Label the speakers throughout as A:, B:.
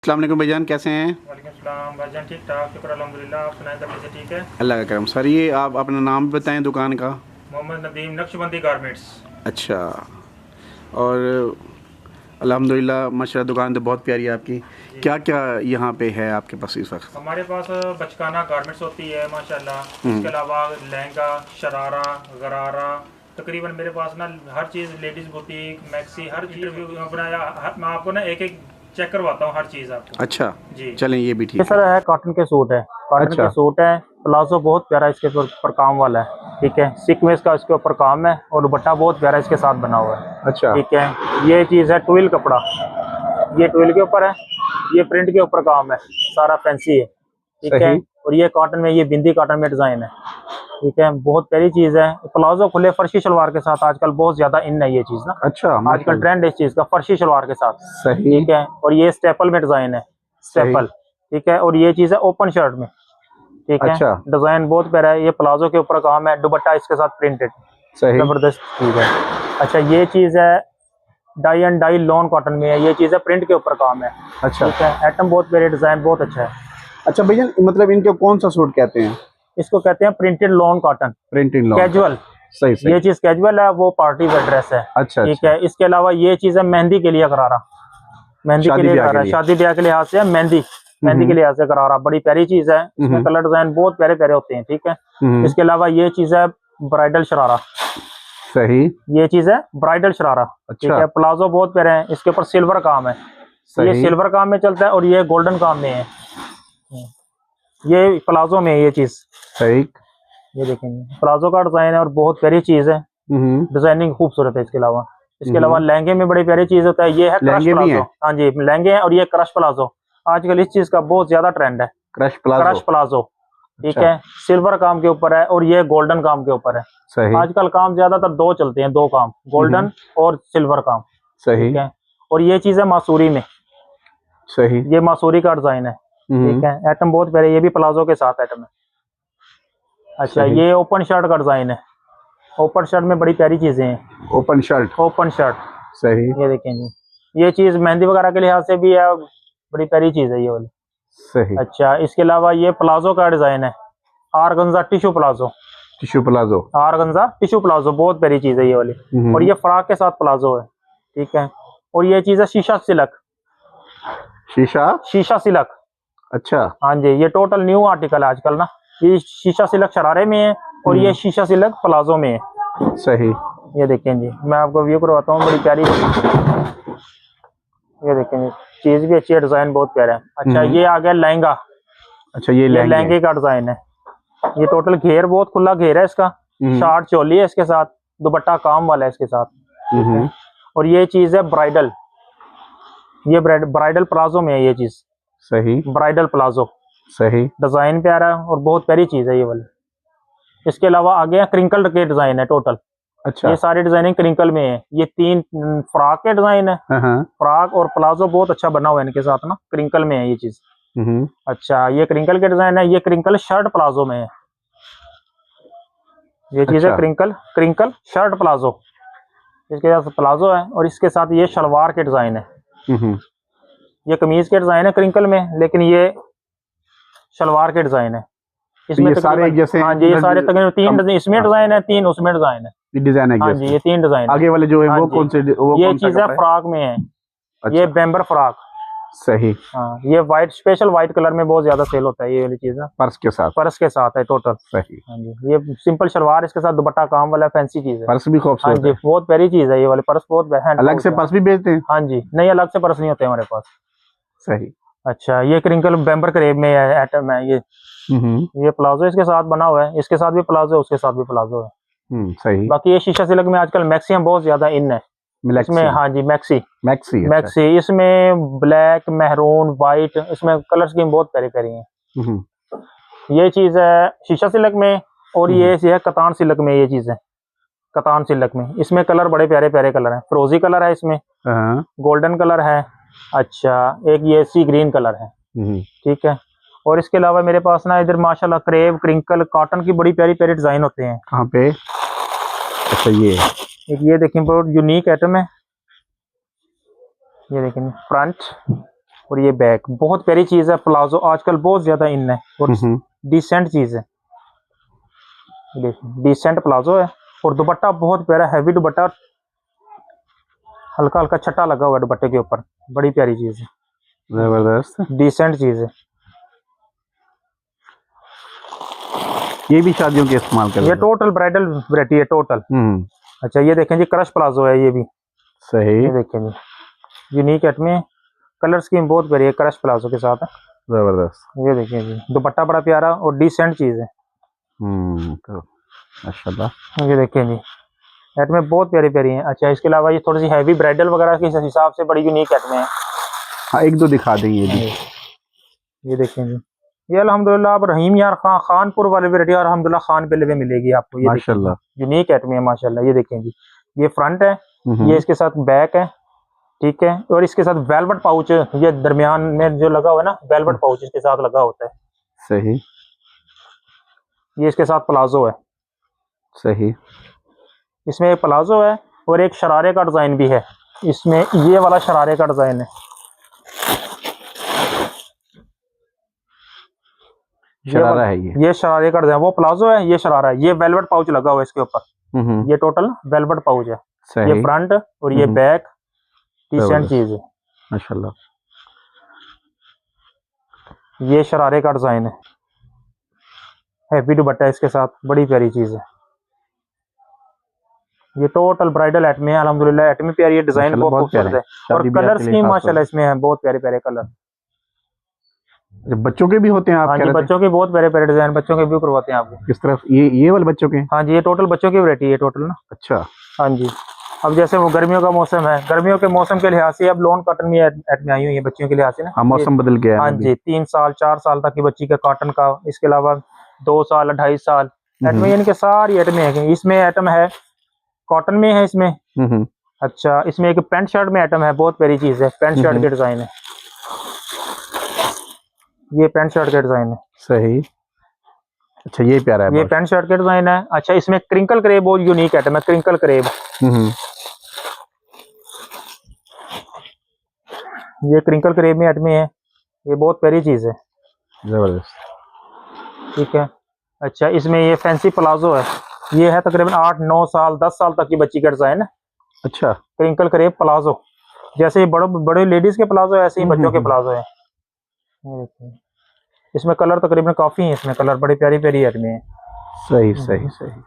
A: अस्सलाम वालेकुम भाईजान, कैसे हैं?
B: वालेकुम सलाम भाईजान, ठीक ठाक, शुक्र अल्हम्दुलिल्लाह। आप सुनाएं, तबीयत से ठीक है?
A: अल्लाह का करम। सर ये आप अपना नाम भी बताएं दुकान का।
B: मोहम्मद नदीम, नक्शबंदी गारमेंट्स।
A: अच्छा। और अल्हम्दुलिल्लाह माशाल्लाह दुकान तो बहुत प्यारी है आपकी।
B: जी,
A: क्या क्या यहाँ पे है आपके पास इस वक्त?
B: हमारे पास बचकाना गारमेंट्स होती है माशाल्लाह। इसके
A: हम्म।
B: अलावा लहंगा, शरारा, गरारा, तकरीबन मेरे पास ना हर चीज़, लेडीज़ बुटीक, मैक्सी, हर इंटरव्यू बनाया। मैं आपको ना एक एक चेक करवाता हूँ हर चीज़ आपको।
A: अच्छा।
B: जी,
A: चलें, ये भी
B: ये
A: ठीक
B: सर
A: है।
B: है कॉटन के सूट है। कॉटन के
A: अच्छा।
B: सूट है, प्लाजो बहुत प्यारा इसके ऊपर काम वाला है। ठीक है, सीक्वेंस का इसके ऊपर काम है और दुपट्टा बहुत प्यारा इसके साथ बना हुआ है।
A: अच्छा।
B: ठीक है, ये चीज़ है ट्विल कपड़ा, ये ट्विल के ऊपर है, ये प्रिंट के ऊपर काम है, सारा फैंसी है। ठीक है,
A: सही।
B: और ये कॉटन में, ये बिंदी कॉटन में डिजाइन है। ठीक है, बहुत प्यारी चीज है। प्लाजो खुले फर्शी शलवार के साथ आजकल बहुत ज्यादा इन है ये चीज ना।
A: अच्छा
B: आजकल
A: माशाल्लाह।
B: ट्रेंड है इस चीज का, फर्शी शलवार के साथ।
A: सही।
B: ठीक है, और ये स्टेपल में डिजाइन है,
A: सही।
B: स्टेपल। ठीक है, और ये चीज है ओपन शर्ट में। ठीक है,
A: अच्छा।
B: डिजाइन बहुत प्यारा है, ये प्लाजो के ऊपर काम है, दुपट्टा इसके साथ प्रिंटेड,
A: सही।
B: जबरदस्त चीज है। अच्छा, ये चीज है dye and dye lawn cotton में है, ये चीज है प्रिंट के ऊपर काम है।
A: अच्छा।
B: ठीक है, एटम बहुत प्यारे, डिजाइन बहुत अच्छा है।
A: अच्छा भाईजान, मतलब इनको कौन सा सूट कहते हैं?
B: इसको कहते हैं printed lawn cotton,
A: print in long
B: casual.
A: Cotton. सही सही।
B: ये चीज कैजुअल है, वो पार्टी वेयर ड्रेस है।
A: अच्छा
B: ठीक
A: अच्छा।
B: है, इसके अलावा ये चीज है मेहंदी के लिए करारा, मेहंदी के
A: शादी
B: लिए
A: ब्याह के
B: करारा है,
A: लिए।
B: शादी ब्याह के लिहाज से मेहंदी, मेहंदी के
A: हम्म।
B: लिहाज से करारा, बड़ी प्यारी चीज है। इसमें
A: हम्म।
B: कलर डिजाइन बहुत प्यारे प्यारे होते हैं। ठीक है,
A: हम्म।
B: इसके अलावा ये चीज है ब्राइडल शरारा,
A: सही।
B: ये चीज है ब्राइडल शरारा। ठीक
A: अच्छा।
B: है, प्लाजो बहुत प्यारे हैं, इसके ऊपर सिल्वर काम है, ये
A: सही।
B: सिल्वर काम में चलता है और ये गोल्डन काम में है। ये प्लाजो में है ये चीज।
A: सही।
B: ये देखेंगे प्लाजो का डिजाइन है और बहुत प्यारी चीज है,
A: हम्म।
B: डिजाइनिंग खूबसूरत है। इसके अलावा
A: हम्म।
B: लहंगे में बड़ी प्यारी चीज होता है, ये है क्रश
A: लहंगे भी
B: प्लाजो।
A: हैं?
B: हाँ जी, लहंगे हैं और ये क्रश प्लाजो, आजकल इस चीज का बहुत ज्यादा ट्रेंड है,
A: क्रश प्लाजो।
B: Crush palazzo. ठीक
A: अच्छा।
B: है, सिल्वर काम के ऊपर है और ये गोल्डन काम के ऊपर है।
A: सही।
B: आजकल काम ज्यादातर दो चलते हैं, दो काम,
A: हम्म।
B: गोल्डन और सिल्वर काम।
A: सही।
B: ठीक है, और ये चीज है मासूरी में,
A: सही।
B: ये मासूरी का डिजाइन है। ठीक
A: हम्म।
B: है, एटम बहुत प्यारे, ये भी प्लाजो के साथ एटम है। अच्छा,
A: सही।
B: ये ओपन शर्ट का डिजाइन है, ओपन शर्ट में बड़ी प्यारी चीजें हैं।
A: Open shirt.
B: ओपन शर्ट,
A: सही।
B: ये देखें जी, ये चीज मेहंदी वगैरह के लिहाज से भी है, बड़ी प्यारी चीज है ये वाली।
A: सही।
B: अच्छा, इसके अलावा ये प्लाजो का डिजाइन है, organza tissue palazzo,
A: tissue palazzo.
B: Organza tissue palazzo, बहुत प्यारी चीज है ये वाली। और ये फ्रॉक के साथ प्लाजो है। ठीक है, और ये चीज है शीशा सिल्क,
A: शीशा।
B: शीशा सिल्क।
A: अच्छा।
B: हाँ जी, ये टोटल न्यू आर्टिकल है आजकल ना, ये शीशा सिल्क शरारे में है और ये शीशा सिल्क प्लाजो में है।
A: सही।
B: ये देखें जी, मैं आपको व्यू करवाता हूँ, बड़ी प्यारी, ये देखें जी, चीज भी अच्छी है, डिजाइन बहुत प्यारा है। अच्छा, ये आ गया लहंगा,
A: अच्छा, ये
B: ये
A: लहंगे।
B: लहंगे का डिजाइन है। ये टोटल घेर, बहुत खुला घेर है इसका, शार्ट चोली है इसके साथ, दुपट्टा काम वाला है इसके साथ। ठीक है, और ये चीज है ब्राइडल, ये ब्राइडल प्लाजो में है ये चीज,
A: सही।
B: Bridal palazzo.
A: सही।
B: डिजाइन प्यारा है और बहुत प्यारी चीज है ये वाली। इसके अलावा आगे क्रिंकल के डिजाइन है टोटल,
A: अच्छा।
B: ये सारी डिजाइनिंग क्रिंकल में है। ये तीन फ्रॉक के डिजाइन है,
A: हाँ।
B: फ्रॉक और प्लाजो बहुत अच्छा बना हुआ है इनके साथ ना, क्रिंकल में है ये चीज।
A: हम्म।
B: अच्छा, ये क्रिंकल के डिजाइन है, ये क्रिंकल शर्ट प्लाजो में है, ये चीज है
A: अच्छा।
B: Crinkle, crinkle shirt palazzo. इसके साथ प्लाजो है और इसके साथ ये शलवार के डिजाइन है,
A: हम्म।
B: ये कमीज के डिजाइन है क्रिंकल में, लेकिन ये शलवार के डिजाइन है।
A: तो
B: इसमें
A: ये सारे एक
B: तकरीबन,
A: जैसे
B: हाँ जी, ये सारे तकरीबन तीन इसमें डिजाइन है, तीन उसमें डिजाइन है।
A: डिजाइन एक
B: हाँ जी,
A: जैसे।
B: ये तीन डिजाइन है।
A: आगे वाले जो है
B: हाँ
A: वो
B: जी,
A: कौन से, वो
B: ये
A: कौन सा
B: चीज है
A: कपड़ा है?
B: फ्रॉक में है, ये
A: अच्छा।
B: बेम्बर फ्रॉक।
A: सही।
B: हाँ, ये वाइट, स्पेशल वाइट कलर में बहुत ज्यादा सेल होता है ये वाली चीज ना,
A: पर्स के साथ।
B: पर्स के साथ है टोटल।
A: सही।
B: हाँ जी, ये सिंपल शलवार, इसके साथ दुपट्टा काम वाला फैंसी चीज है।
A: पर्स भी
B: हाँ
A: खूबसूरत
B: जी,
A: है।
B: बहुत प्यारी चीज है ये वाली पर्स, बहुत
A: अलग से पर्स भी बेचते हैं?
B: हाँ जी, नहीं, अलग से पर्स नहीं होते हमारे पास।
A: सही।
B: अच्छा, ये क्रिंकल बेम्बर करेब में है, एटम है ये। ये प्लाजो इसके साथ बना हुआ है, इसके साथ भी प्लाजो है, उसके साथ भी प्लाजो है।
A: सही।
B: बाकी ये शीशा सिल्क में आजकल मैक्सिमम बहुत ज्यादा इन है इसमें। हाँ जी, मैक्सी,
A: मैक्सी। अच्छा।
B: मैक्सी, इसमें ब्लैक, मेहरून, व्हाइट, इसमें कलर स्कीम बहुत प्यारी प्यारी है। ये चीज है शीशा सिल्क में, और ये है कतान सिल्क में, ये चीज है कतान सिल्क में, इसमें कलर बड़े प्यारे प्यारे कलर हैं, फ्रोजी कलर है इसमें,
A: हाँ।
B: गोल्डन कलर है। अच्छा, एक ये सी ग्रीन कलर है। ठीक है, और इसके अलावा मेरे पास ना इधर माशाल्लाह क्रेप, क्रिंकल, कॉटन की बड़ी प्यारी प्यारी डिजाइन होते हैं।
A: कहाँ पे? अच्छा,
B: एक ये देखें, बहुत यूनिक आइटम है, ये देखें फ्रंट, और ये बैक, बहुत प्यारी चीज है। प्लाजो आजकल बहुत ज्यादा इन है और डिसेंट चीज है। देखिए डिसेंट प्लाजो है और दुपट्टा बहुत प्यारा हैवी दुपट्टा, हल्का हल्का छट्टा लगा हुआ है दुपट्टे के ऊपर, बड़ी प्यारी चीज है,
A: जबरदस्त।
B: डिसेंट चीज है।
A: ये भी शादियों के इस्तेमाल कर,
B: ये टोटल ब्राइडल वैरायटी है टोटल। अच्छा ये देखें जी क्रश प्लाजो है ये भी।
A: सही।
B: ये देखें जी यूनिक एट में कलर स्कीम बहुत प्यारी है, क्रश प्लाजो के साथ है।
A: जबरदस्त।
B: ये देखिए जी दुपट्टा बड़ा प्यारा और डिसेंट चीज है।
A: तो माशाल्लाह।
B: ये देखिए जी एट में बहुत प्यारी प्यारी है। अच्छा इसके अलावा ये थोड़ी सी हैवी ब्राइडल वगैरह के हिसाब से बड़ी यूनिक एट में है।
A: हाँ एक दो दिखा देंगे ये भी।
B: ये देखें जी ये अल्हम्दुलिल्लाह अब रहीम यार खानपुर वाले वैरायटी और अल्हम्दुलिल्लाह खान पेले में मिलेगी आपको। ये
A: माशाल्लाह
B: यूनिक एट में है माशाल्लाह। ये देखें जी ये फ्रंट है, ये इसके साथ बैक है, ठीक है, और इसके साथ वेलवेट पाउच ये दरमियान में जो लगा हुआ है ना, वेलवेट पाउच इसके साथ लगा होता है।
A: सही।
B: ये इसके साथ प्लाजो है।
A: सही।
B: इसमें एक प्लाजो है और एक शरारे का डिजाइन भी है। इसमें ये वाला शरारे का डिजाइन है,
A: शरारा है
B: ये शरारे का डिजाइन, वो प्लाजो है, ये शरारा है। ये वेलवेट पाउच लगा हुआ है इसके ऊपर। ये टोटल वेलवेट पाउच है।
A: सही।
B: ये फ्रंट और ये बैक, डिसेंट चीज है
A: माशाल्लाह।
B: ये शरारे का डिजाइन है, हैवी दुपट्टा इसके साथ, बड़ी प्यारी चीज है। ये टोटल ब्राइडल एट में है अल्हम्दुलिल्लाह। एट में प्यारी डिजाइन बहुत खूबसूरत है और कलर स्कीम माशाल्लाह इसमें है, बहुत प्यारे प्यारे कलर।
A: बच्चों के भी होते हैं आप?
B: हाँ जी बच्चों के बहुत प्यारे प्यारे डिजाइन बच्चों के भी करवाते हैं आपको।
A: किस तरफ? ये वाले बच्चों के?
B: हाँ जी ये टोटल बच्चों की वैरायटी है टोटल ना।
A: अच्छा।
B: हाँ जी अब जैसे वो गर्मियों का मौसम है, गर्मियों के मौसम के लिहाज से अब लॉन कॉटन में एट में आई हुई है बच्चियों के लिहाज से ना।
A: हाँ मौसम बदल गया है।
B: हाँ जी 3 साल 4 साल तक की बच्ची का कॉटन का, इसके अलावा 2 साल 2.5 साल एट में, यानी कि सारी एट में है। इसमें आइटम है कॉटन में है इसमें। अच्छा इसमें एक पैंट शर्ट में आइटम है, बहुत प्यारी चीज है, पैंट शर्ट के डिजाइन है। ये पैंट शर्ट के डिजाइन है।
A: सही। अच्छा ये प्यारा है,
B: ये पैंट शर्ट के डिजाइन है। अच्छा इसमें क्रिंकल करेब बहुत यूनिक आइटम है, क्रिंकल करेब। ये क्रिंकल करेब में आइटम है, ये बहुत प्यारी चीज है,
A: जबरदस्त।
B: ठीक है। अच्छा इसमें ये फैंसी प्लाजो है, ये है तकरीबन 8 9 साल 10 साल तक की बच्ची का डिजाइन है।
A: अच्छा
B: क्रिंकल करेब प्लाजो, जैसे बड़े बड़े लेडीज के प्लाजो है ऐसे ही बच्चों के प्लाजो है। इसमें कलर तकरीबन काफी है, इसमें कलर बड़ी प्यारी प्यारी आइटम है।
A: सही सही सही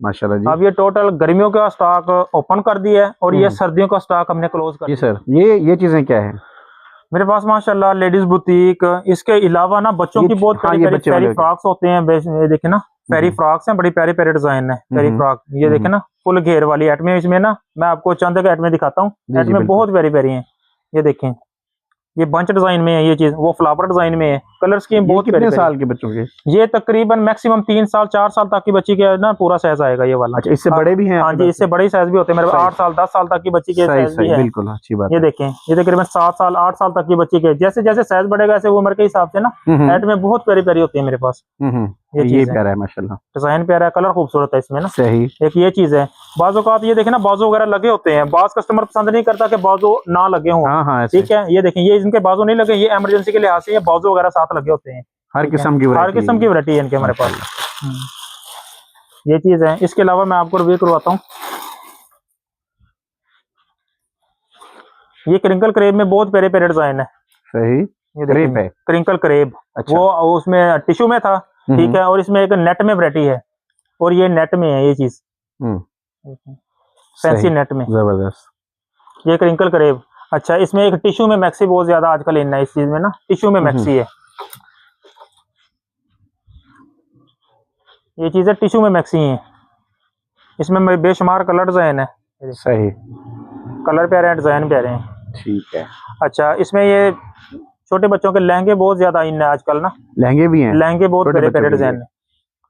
A: माशाल्लाह जी।
B: अब ये टोटल गर्मियों का स्टॉक ओपन कर दिया है और ये सर्दियों का स्टॉक हमने क्लोज कर दिया।
A: जी सर ये चीजें क्या है?
B: मेरे पास माशाल्लाह लेडीज बुटीक, इसके अलावा ना बच्चों की बहुत प्यारी फ्रॉक्स होते हैं। ये देखे ना प्यारी फ्रॉक्स हैं, बड़ी प्यारे प्यारे डिजाइन है, प्यारी फ्रॉक। ये देखे ना फुल घेर वाली आइटम है इसमें ना, मैं आपको चंद के आइटम दिखाता हूँ। आइटम बहुत प्यारी प्यारी है। ये देखें ये बंच डिजाइन में है, ये चीज वो फ्लावर डिजाइन में है। कलर स्कीम बहुत
A: कितने साल के बच्चों के?
B: ये तकरीबन मैक्सिमम 3 साल 4 साल तक की बच्ची के ना पूरा साइज आएगा ये वाला।
A: अच्छा इससे बड़े भी हैं?
B: हाँ जी इससे बड़े साइज भी होते हैं मेरे पास, 8 साल 10 साल तक की बच्ची के साइज भी है।
A: बिल्कुल अच्छी बात।
B: ये देखें ये तकरीबन 7 साल 8 साल तक की बच्ची के, जैसे जैसे साइज बढ़ेगा ऐसे वो उम्र के हिसाब से ना एड में बहुत प्यारी प्यारी होती है मेरे पास।
A: ये प्यारा है माशाल्लाह,
B: डिजाइन प्यारा है, कलर खूबसूरत है इसमें ना।
A: सही।
B: एक ये चीज है, बाजू का ये देखें ना बाजू वगैरह लगे होते हैं, बाज कस्टमर पसंद नहीं करता कि बाजू ना लगे हों।
A: हाँ हाँ
B: ठीक है ये देखें ये इनके बाजू नहीं लगे, ये इमरजेंसी के लिहाज से ये बाजू वगैरह साथ लगे होते हैं।
A: हर किस्म की
B: वैरायटी है इनके हमारे पास। ये चीज है। इसके अलावा मैं आपको रिव्यू करवाता हूँ। ये क्रिंकल करेब में बहुत प्यारे प्यारे डिजाइन है।
A: सही।
B: ये करेब है, क्रिंकल करेब। अच्छा। वो उसमें टिश्यू में था, ठीक है, और इसमें एक नेट में वैरायटी है और ये नेट में है ये चीज, फैंसी नेट में।
A: जबरदस्त।
B: ये क्रिंकल करेब। अच्छा इसमें एक टिश्यू में मैक्सी बहुत ज्यादा आजकल इन है इस चीज में ना, टिश्यू में मैक्सी है। ये चीजें टिश्यू में मैक्सी है, इसमें बेशुमार कलर डिजाइन है।
A: सही।
B: कलर प्यारे हैं, डिजाइन प्यारे हैं।
A: ठीक है।
B: अच्छा इसमें ये छोटे बच्चों के लहंगे बहुत ज्यादा इन है आजकल ना,
A: लहंगे भी हैं,
B: लहंगे बहुत प्यारे प्यारे डिजाइन है।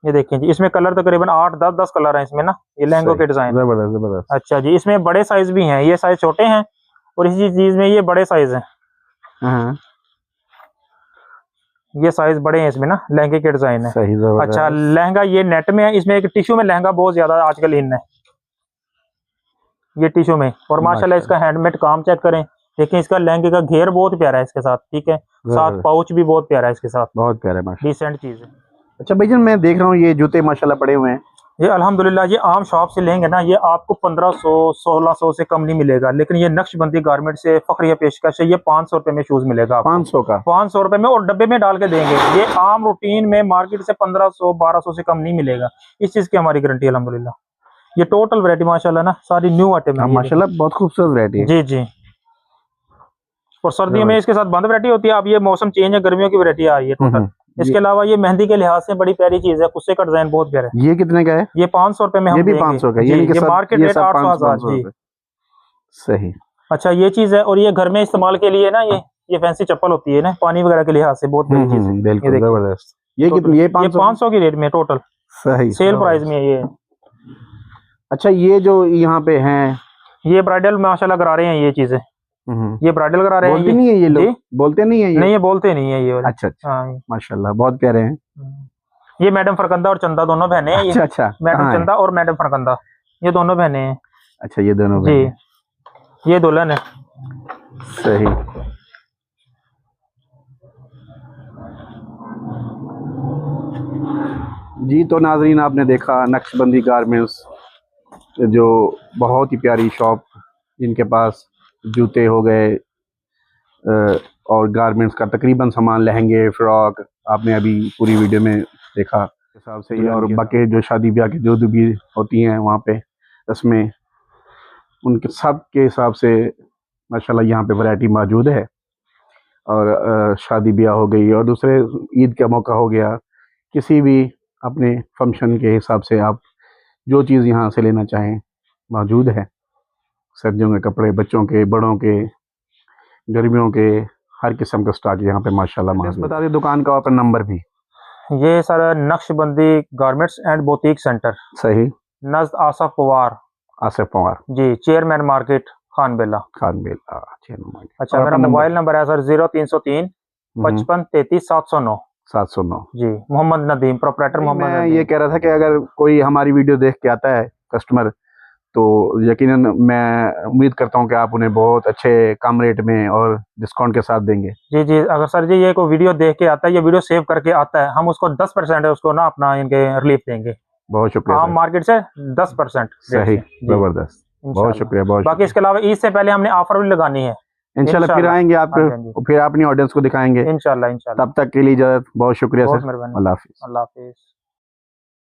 B: ये देखिए जी इसमें कलर तकरीबन 8-10 कलर हैं इसमें ना, ये लहंगों के डिजाइन।
A: जबरदस्त जबरदस्त। अच्छा
B: जी इसमें बड़े साइज भी हैं, ये साइज छोटे हैं और इसी चीज में ये बड़े साइज हैं। ये साइज बड़े हैं इसमें ना, लहंगे के डिजाइन है।
A: सही।
B: अच्छा लहंगा ये नेट में है, इसमें एक टिश्यू में लहंगा बहुत ज्यादा आजकल इन है, ये टिश्यू में। और माशाल्लाह इसका हैंडमेड काम चेक करें, देखिए इसका लहंगे का घेर बहुत प्यारा है इसके साथ, ठीक है, साथ पाउच भी बहुत प्यारा है इसके साथ,
A: बहुत प्यारा है,
B: डिसेंट चीज है।
A: अच्छा भाईजान, मैं देख रहा हूँ ये जूते माशाल्लाह पड़े हुए हैं।
B: ये अल्हम्दुलिल्लाह ये आम शॉप से लेंगे ना, ये आपको 1500 1600 से कम नहीं मिलेगा, लेकिन ये नक्शबंदी गारमेंट से फखरिया पेशकश है, ये 500 रुपए में शूज मिलेगा आपको।
A: 500 का?
B: 500 रुपए में, और डब्बे में डाल के देंगे। ये आम रूटीन में मार्केट से 1500 1200 से कम नहीं मिलेगा, इस चीज की हमारी गारंटी अल्हम्दुलिल्लाह। ये टोटल वैरायटी माशाल्लाह ना सारी न्यू आइटम है
A: माशाल्लाह, बहुत खूबसूरत वैरायटी है।
B: जी जी। और सर्दियों में इसके साथ बंद वैरायटी होती है। अब ये मौसम चेंज है, गर्मियों की वैरायटी आ रही है टोटल। इसके अलावा ये मेहंदी के लिहाज से बड़ी प्यारी चीज है, कुस्से का डिजाइन बहुत प्यारा है।
A: ये कितने का है?
B: ये 500 रुपए में हम
A: ये भी 500 का?
B: ये मार्केट रेट 800 1000 जी।
A: सही।
B: अच्छा ये चीज है, और ये घर में इस्तेमाल के लिए ना, ये फैंसी चप्पल होती है ना, पानी वगैरह के लिहाज से बहुत बड़ी चीज है।
A: बिल्कुल जबरदस्त। ये कितनी? ये
B: 500 की रेट में टोटल,
A: सही
B: सेल प्राइस में ये।
A: अच्छा ये जो यहाँ पे हैं,
B: ये ब्राइडल माशाल्लाह करा रहे हैं ये चीजें, ये ब्राइडल करा रहे हैं।
A: बोलते नहीं है ये लोग? बोलते नहीं है ये?
B: नहीं, ये बोलते नहीं है ये।
A: अच्छा अच्छा, माशाल्लाह बहुत प्यारे हैं।
B: ये मैडम फरकंदा और चंदा दोनों बहने हैं।
A: अच्छा अच्छा,
B: मैडम चंदा और मैडम फरकंदा, ये दोनों बहने हैं।
A: अच्छा, ये दोनों
B: जी, ये दुल्हन है।
A: सही। जी तो नाजरीन, आपने देखा नक्शबंदी गारमेंट्स, जो बहुत ही प्यारी शॉप, जिनके पास जूते हो गए और गारमेंट्स का तकरीबन सामान, लहंगे, फ्रॉक, आपने अभी पूरी वीडियो में देखा हिसाब से ही। और बाकी जो शादी ब्याह की जो भी होती हैं वहाँ पे रस्में, उनके सब के हिसाब से माशाल्लाह यहाँ पे वैरायटी मौजूद है। और शादी ब्याह हो गई और दूसरे ईद का मौका हो गया, किसी भी अपने फंक्शन के हिसाब से आप जो चीज़ यहाँ से लेना चाहें मौजूद है। सर्दियों के कपड़े, बच्चों के, बड़ों के, गर्मियों के, हर किस्म का स्टॉक यहाँ पे माशाल्लाह मौजूद। बता दें दुकान का और नंबर भी।
B: ये sir Naqshbandi garments and boutique centre, सही, नज़द Asaf Pawar.
A: Asaf Pawar ji,
B: chairman market, Khanbela.
A: Khanbela chairman market.
B: अच्छा, मेरा मोबाइल नंबर है सर 0303 55 33 709
A: 709
B: जी। मोहम्मद नदीम, प्रोपराइटर मोहम्मद नदीम।
A: ये कह रहा था कि अगर कोई हमारी वीडियो देख के आता है कस्टमर, तो यकीनन मैं उम्मीद करता हूं कि आप उन्हें बहुत अच्छे कम रेट में और डिस्काउंट के साथ देंगे।
B: जी जी। अगर सर जी ये कोई वीडियो देख के आता है, ये वीडियो सेव करके आता है, हम उसको 10% है उसको ना अपना इनके रिलीफ देंगे।
A: बहुत शुक्रिया।
B: आम मार्केट से 10%।
A: सही, जबरदस्त, बहुत शुक्रिया। बहुत
B: बाकी इसके अलावा ईद से पहले हमने ऑफर भी लगानी है
A: इंशाल्लाह। फिर आएंगे आपको, फिर अपनी ऑडियंस को दिखाएंगे
B: इंशाल्लाह।
A: तब तक के लिए इजाजत, बहुत शुक्रिया सर।
B: मेहरबानी।
A: अल्लाह हाफिज।
B: अल्लाह हाफिज।